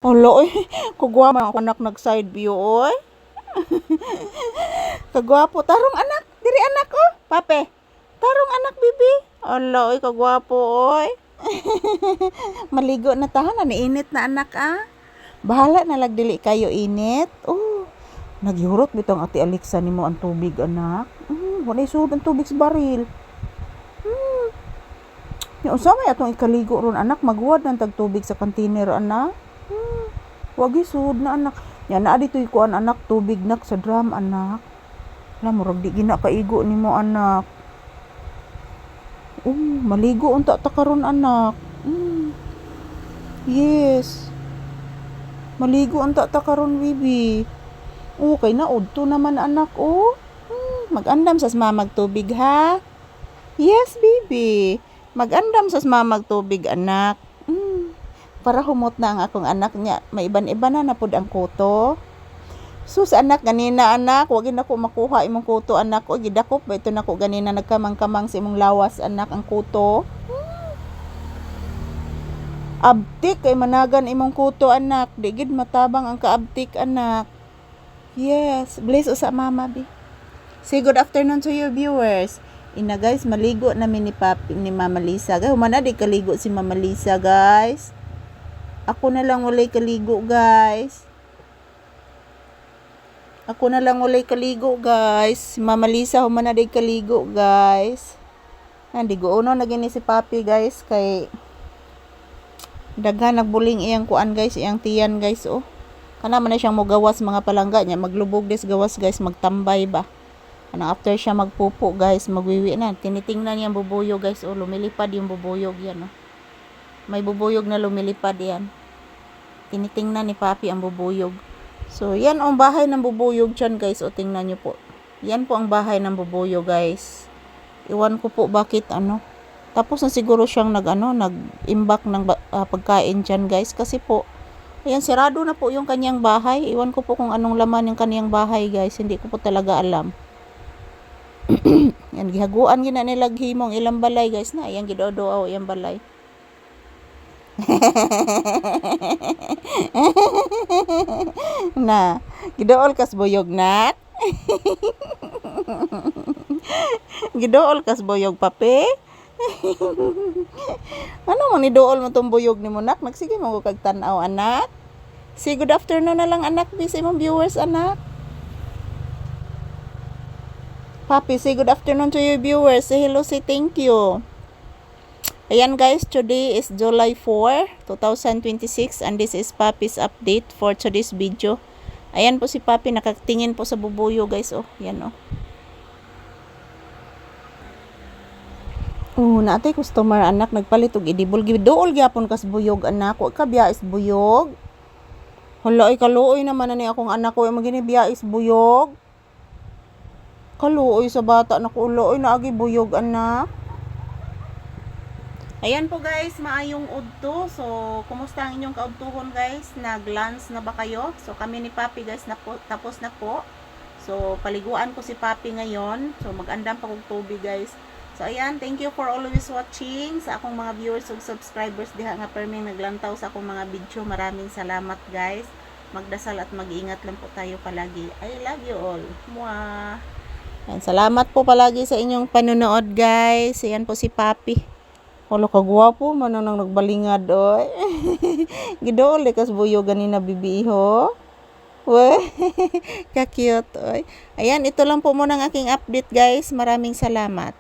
Hala, oy, kagwapo man ako anak nag-side view, oy. Kagwapo. Tarong anak. Diri anak, oh. Pape. Tarong anak, bibi. Hala, oy, kagwapo, oy. Maligo na tahan. Init na anak, ah. Bahala na lagdili kayo init. Oh. Naghurot bitong ati Alexa nimo ang tubig, anak. Wala isud ang tubig sa baril. Yung usama atong ikaligo ron, anak. Magwad ng tagtubig sa container, anak. Wag isud na, anak. Yan na dito ikuan, anak, tubig nak sa drum, anak. Alam mo, di gina kaigo nimo, anak. Maligo unta ta karon, anak. Yes. Maligo unta ta karon, bibi. Kay naudto naman, anak, oh. Mag-andam sas mamag tubig, ha? Yes, bibi. Mag-andam sas mamag tubig, anak. Para humot na ang akong anak niya. May iban-iban na napod ang kuto. Sus, anak, ganina, anak. Wag na ko makuha imong kuto, anak. O, gidakop ba ito na ko ganina nagkamang-kamang sa imong lawas, anak, ang kuto. Abtik, kay managan imong kuto, anak. Digid matabang ang kaabtik, anak. Yes. Bless o sa mama, bi. Say good afternoon to your viewers. Ina, guys, maligo namin ni Mama Lisa. Guys, humana di kaligo si Mama Lisa, guys. Ako na lang walay kaligo, guys. Ako na lang walay kaligo, guys. Si Mama Lisa humana di kaligo, guys. Hindi ko uno nagini si Papi, guys, kay daghan nagbuling iyang kuan, guys, iyang tiyan, guys, oh. Kana man na siyang mogawas mga palangga niya, maglubog des gawas, guys, magtambay ba. Ano after siya magpupo, guys, magwiwi na. Tinitingnan niya ang bubuyog, guys, oh, lumilipad yung bubuyog yan, oh. May bubuyog na lumilipad yan. Tinitingnan ni Papi ang bubuyog. So, yan ang bahay ng bubuyog dyan, guys. O, tingnan nyo po. Yan po ang bahay ng bubuyog, guys. Iwan ko po bakit, Tapos na siguro siyang nag-imbak ng pagkain dyan, guys. Kasi po, ayan, sirado na po yung kanyang bahay. Iwan ko po kung anong laman yung kanyang bahay, guys. Hindi ko po talaga alam. Yan, gihaguan gina nilag himong ilang balay, guys, na. Ayan, gidodoaw, iyang balay. Na, gidool kas boyog, nak. Gidool kas boyog, Pape. Ano man idool mo tong buyog ni mo, nak? Nagsige mo kag tan-aw, anak. Say good afternoon na lang, anak, bis imong viewers, anak. Papi, say good afternoon to your viewers. Say hello, say thank you. Ayan, guys, today is July 4, 2026 and this is Papi's update for today's video. Ayan po si Papi, nakatingin po sa bubuyo, guys, oh. Yan, oh. Natay customer, anak, nagpalit og idibol. Gidool gyapon kas buyog, anak. Wa ka biya is buyog. Hala, ay kaluoy naman na ni akong anak ko. Magini biya is buyog. Kaluoy sa bata na ko. Uloy na agi buyog, anak. Ayan po, guys, maayong udto. So, kumusta ang inyong kaudtuhon, guys? Nag-lunch na ba kayo? So, kami ni Papi, guys, tapos na po. So, paliguan ko si Papi ngayon. So, mag-andam pa kong tubig, guys. So, ayan, thank you for always watching sa akong mga viewers ug subscribers diha nga perming naglantaw sa akong mga video. Maraming salamat, guys. Magdasal at mag-iingat lang po tayo palagi. I love you all. Mwah! Ayan, salamat po palagi sa inyong panonood, guys. Ayan po si Papi. Wala kagwapo man nang nagbalingad, oy. Gidool kas buyo ganina, bibiho. Weh, ka-cute, oy. Ayan, ito lang po muna ang aking update, guys. Maraming salamat.